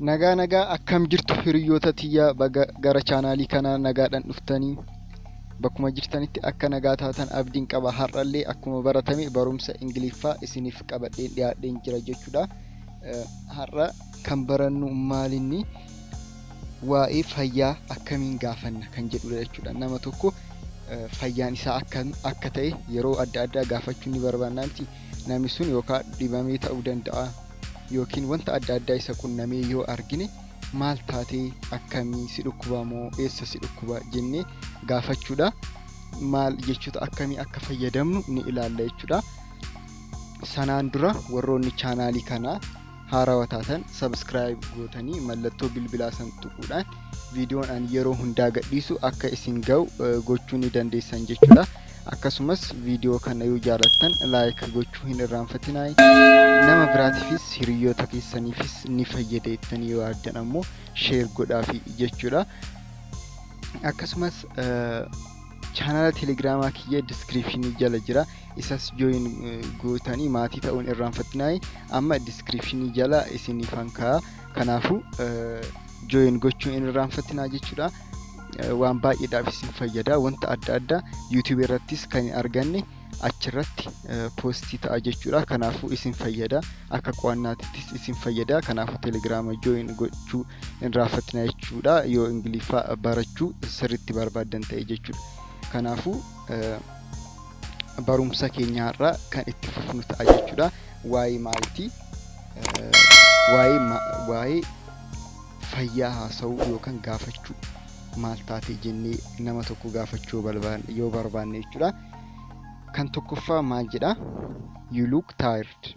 Nagaa akkam jirtu hiriyoota tiyya baga gara chaanaalii kana nagaadhaan dhuftanii bakkuma jirtanitti akka nagaa taatan abdiin qaba. Har'allee akkuma baratame barumsa ingliiffaa isiniif qabadhee dhiyaadheen jira jechuudha. Har'a kan barannu maalinni waa'ee fayyaa akkamiin gaafanna kan jedhudha jechuudha. Nama tokko fayyaan isaa akka ta'e yeroo adda addaa gaafachuu ni barbaannanti. Namni sun yookaan dhibamee ta'uu danda'a yookiin wanta adda addaa isa qunnamee yoo argine maal taatee akkamii si dhukkuba moo eessa si dhukkuba jennee gaafachuudha. Maal jechuudha akkamii akka fayyadamnu ni ilaalla jechuudha. Sanaan dura warroonni chaanaalii kana haarawaa taatan subscribe gootanii mallattoo bilbilaa san tuquudhaan viidiyoon an yeroo hundaa gadhiisu akka isin ga'u gochuu ni dandeessan jechuudha. Akkasumas viidiyoo kana yoo jaalattan like gochuu hin irraanfatinaa. Nama biraatiifis hiriyoota keessaniifis ni fayyada jettanii yoo yaaddan ammoo share godhaafi jechuudha. Akkasumas chaanala telegiraamaa kiyya description jala jira. Isas join gootanii maatii ta'uun irraanfatinaa. Amma description jala isiniifan kaa'a. Kanaafuu join gochuu hin irraanfatinaa jechuudha. Waan baay'eedhaaf isin fayyada. Wanta adda addaa YouTube irrattis kan arganne achirratti postii ta'a jechuudha. Kanaafuu isin fayyada. Akka qo'annaattis isin fayyada. Kanaafuu telegiraama join gochuu hin irraanfatinaa jechuudha. Yoo ingliiffa barachuu sirriitti barbaadan ta'e jechuudha. Kanaafuu barumsa keenya irraa kan itti fufnu ta'a jechuudha. Waa'ee maaltii waa'ee fayyaa haasa'uu yookaan gaafachuu maal taate jennee nama tokko gaafachuu yoo barbaanne jechuudha. Kan tokkoffaa maal jedha? You look tired.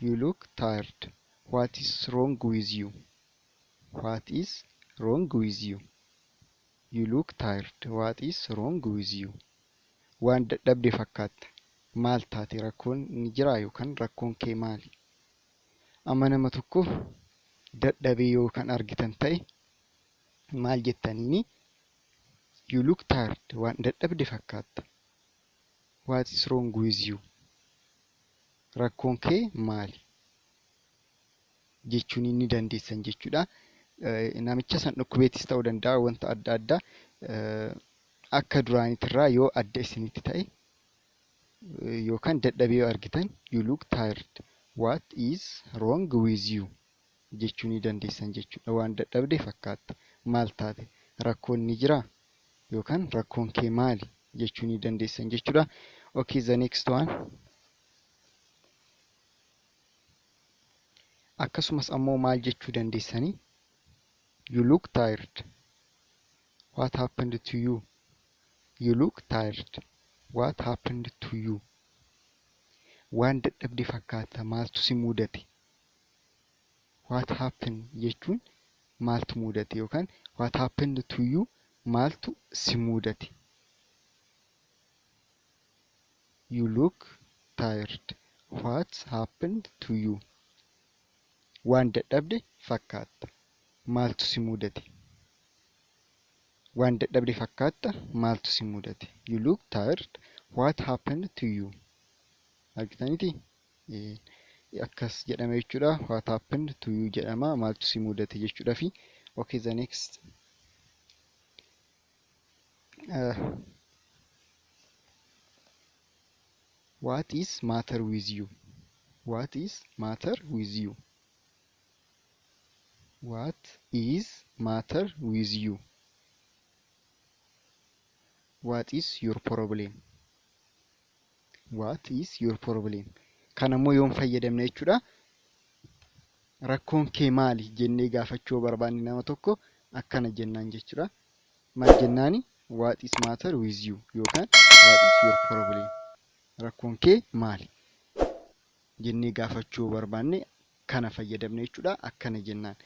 You look tired. What is wrong with you? What is wrong with you? You look tired. What is wrong with you? Waan dadhabde fakkaata. Maal taate? Rakkoon ni jira yookaan rakkoon kee maali? Amma nama tokko dadhabee yookaan argitan ta'e maal jettaniini? You look tired. Waan dadhabde fakkaata. What is wrong with you? Rakkoon kee maali? Jechuun ni dandeessan jechuudha. Namicha san dhukkubeettis ta'uu danda'a wanta adda addaa akka duraanitirraa yoo adda isinitti ta'e yookaan dadhabee yoo argitan you look tired. What is wrong with you? Jechuun ni dandeessan jechuudha. Waan dadhabde fakkaata. Maal taate? Rakkoon ni jira yookaan rakkoon kee maali? Jechuun ni dandeessan jechuudha. Okay, the next one. Akkasumas ammoo maal jechuu dandeessanii? You look tired. What happened to you? You look tired. What happened to you? Waan dadhabde fakkaata. Maaltu si mudate? What happened jechuun maaltu mudate yookaan what happened to you maaltu si mudate? You look tired. What happened to you? Waan dadhabde fakkaata. Maaltu si mudate? Waan dadhabde fakkaata. Maaltu si mudate? You look tired. What happened to you? Argitaniiti? Akkas jedhama jechuudha. What happened to you jedhama. Maaltu si mudate jechuudha fi okay, the next. What is matter with you? What is matter with you? What is matter with you? What is your problem? What is your problem? Kana ammoo yoon fayyadamne jechuudha. Rakkoon kee maali jennee gaafachuu barbaanne nama tokko akkana jennaan jechuudha. Maal jennaani? What is matter with you yookaan what is your problem? Rakkoon kee maali jennee gaafachuu barbaanne kana fayyadamne jechuudha. Akkana jennaan.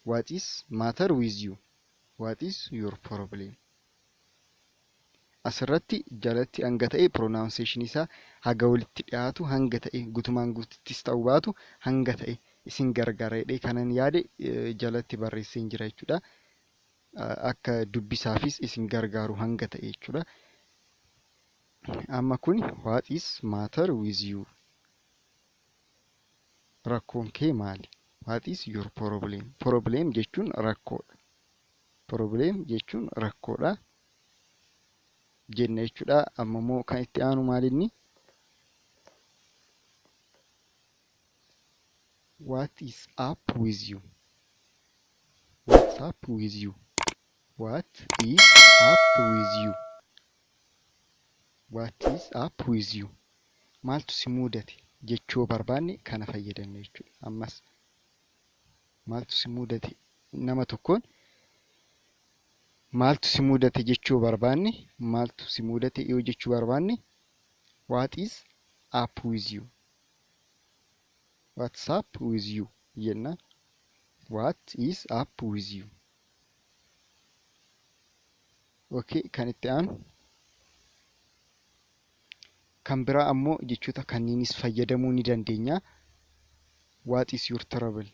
What is matter with you? What is your problem? Asirratti jalatti hanga ta'e pronunciation isaa haga walitti dhiyaatu hanga ta'e gutumaan guutittis ta'uu baatu hanga ta'e isin gargaareedhe kanan yaade jalatti barreesseen jira jechuudha. Akka dubbisaafis isin gargaaru hanga ta'e jechuudha. Amma kun what is matter with you? Rakkoon kee maali? What is your problem? Problem jechuun rakkoodha. Problem jechuun rakkoodha jenna jechuudha. Amma immoo kan itti aanu maalinni? What is up with you? What's up with you? What is up with you? What is up with you? Maaltu si mudate jechuu barbaanne kana fayyadamne jechuudha. Ammas maaltu si mudate nama tokkoon maaltu si mudate jechuu barbaanne maaltu si mudate yoo jechuu barbaanne what is up with you? What's up with you? Jenna. What is up with you? Okay, kan itti aanu kan biraa ammoo jechoota kanniinis fayyadamuu ni dandeenya. What is your trouble?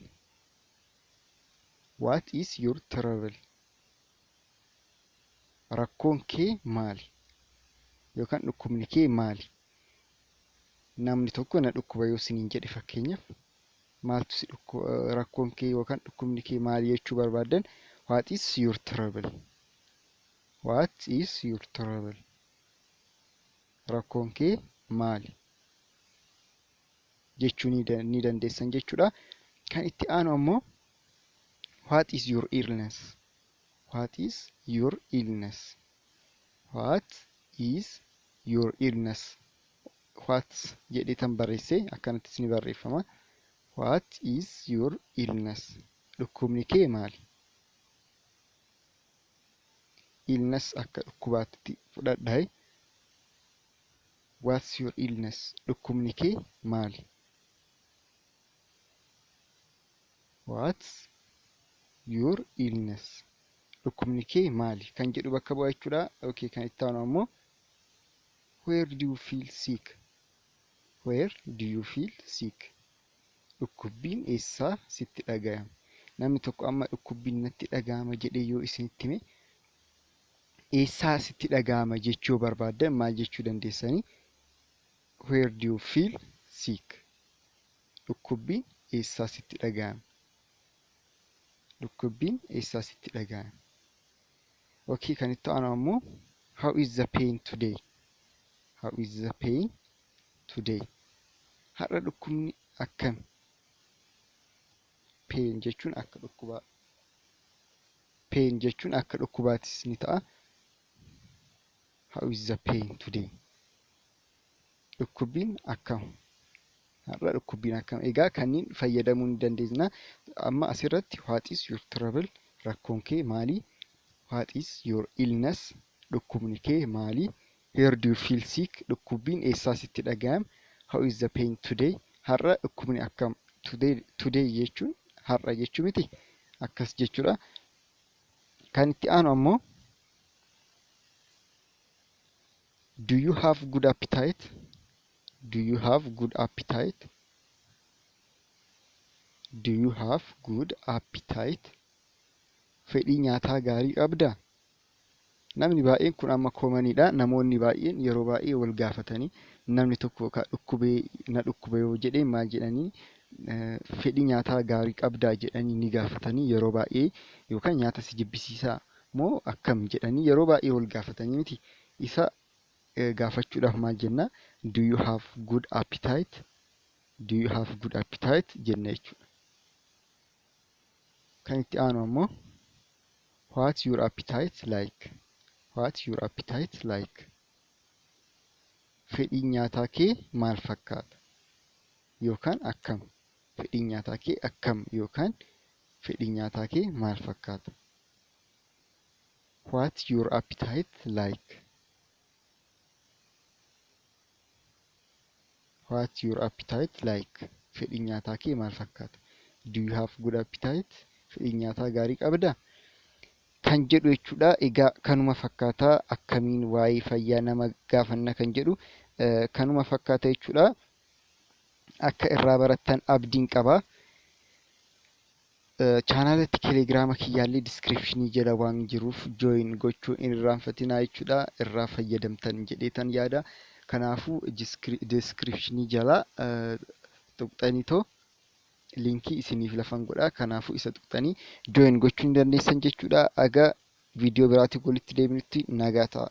What is your trouble? Rakkoon kee maali? Yookaan dhukkubni kee maali? Namni tokko na dhukkuba yoo isiniin jedhe fakkeenyaaf maaltu si dhukkuba rakkoon kee yookaan dhukkubni kee maali jechuu barbaadan what is your trouble? What is your trouble? Rakkoon kee maali jechuu ni dandeessan jechuudha. Kan itti aanu ammoo what is your illness? What is your illness? What is your illness? What jedheetan barreesse akkanattis ni barreeffama. What is your illness? Dhukkubni kee maali? Illness akka dhukkubaatti fudhadhaa. What's your illness? Dhukkubni kee maali? What's your illness? Dhukkubni kee maali? Kan jedhu bakka bu'aa jechuudha. Okay, kan itti aanu ammoo where do you feel sick? Where do you feel sick? Dhukkubbiin eessaa sitti dhaga'ama? Namni tokko amma dhukkubbiin natti dhaga'ama jedhee yoo isinitti hime eessaa sitti dhaga'ama jechuu barbaadan maal jechuu dandeessanii? Where do you feel sick? Dhukkubbiin eessaa sitti dhaga'ama? Dhukkubbiin eessaa sitti dhaga'ama? Okay, kan itti aanu ammoo how is the pain today? How is the pain today? Har'a dhukkubni akkam? Pain jechuun akka dhukkubaa. Pain jechuun akka dhukkubaatis ni ta'a. How is the pain today? Dhukkubbiin akkam? Har'a dhukkubbiin akkam? Egaa kanneen fayyadamuu ni dandeenya. Amma asirratti what is your trouble? Rakkoon kee maali? What is your illness? Dhukkubni kee maali? Where do you feel sick? Dhukkubbiin eessaa sitti dhaga'ama? How is the pain today? Har'a dhukkubni akkam? Today jechuun har'a jechuu miti. Akkas jechuudha. Kan itti aanu ammoo do you have good appetite? Do you have good appetite? Do you have good appetite? Fedhii nyaataa gaarii qabdaa? Namni baay'een kun amma koomaniidha. Namoonni baay'een yeroo baay'ee wal gaafatanii namni tokko ka dhukkubee na dhukkube yoo jedhee maal jedhanii fedhii nyaataa gaarii qabdaa jedhanii ni gaafatanii yeroo baay'ee yookaan nyaata si jibbisiisaa moo akkam jedhanii yeroo baay'ee wal gaafatanii miti. Isa gaafachuudhaaf maal jenna? Do you have good appetite? Do you have good appetite? Jenna jechuudha. Kan itti aanu ammoo what's your appetite like? What's your appetite like? Fedhiin nyaataa kee maal fakkaata? Yookaan akkam? Fedhiin nyaataa kee akkam yookaan fedhiin nyaataa kee maal fakkaata? What's your appetite like? What's your appetite like? Fedhiin nyaataa kee maal fakkaata? Do you have good appetite? Fedhiin nyaataa gaarii qabdaa? Kan jedhu jechuudha. Egaa kanuma fakkaataa akkamiin waa'ee fayyaa nama gaafanna kan jedhu kanuma fakkaata jechuudha. Akka irraa barattan abdiin qaba. Chaanaalatti telegiraama kiyyaallee diskiripshinii jala waan jiruuf join gochuu hin irraanfatinaa jechuudha. Irraa fayyadamtan jedheetan yaada. Kanaafuu diskiripshinii jala tuqxaniitoo linkii isiniif lafan godha. Kanaafuu isa tuqxanii join gochuu ni dandeessan jechuudha. Aga viidiyoo biraatiif walitti deebinutti nagaa ta'a.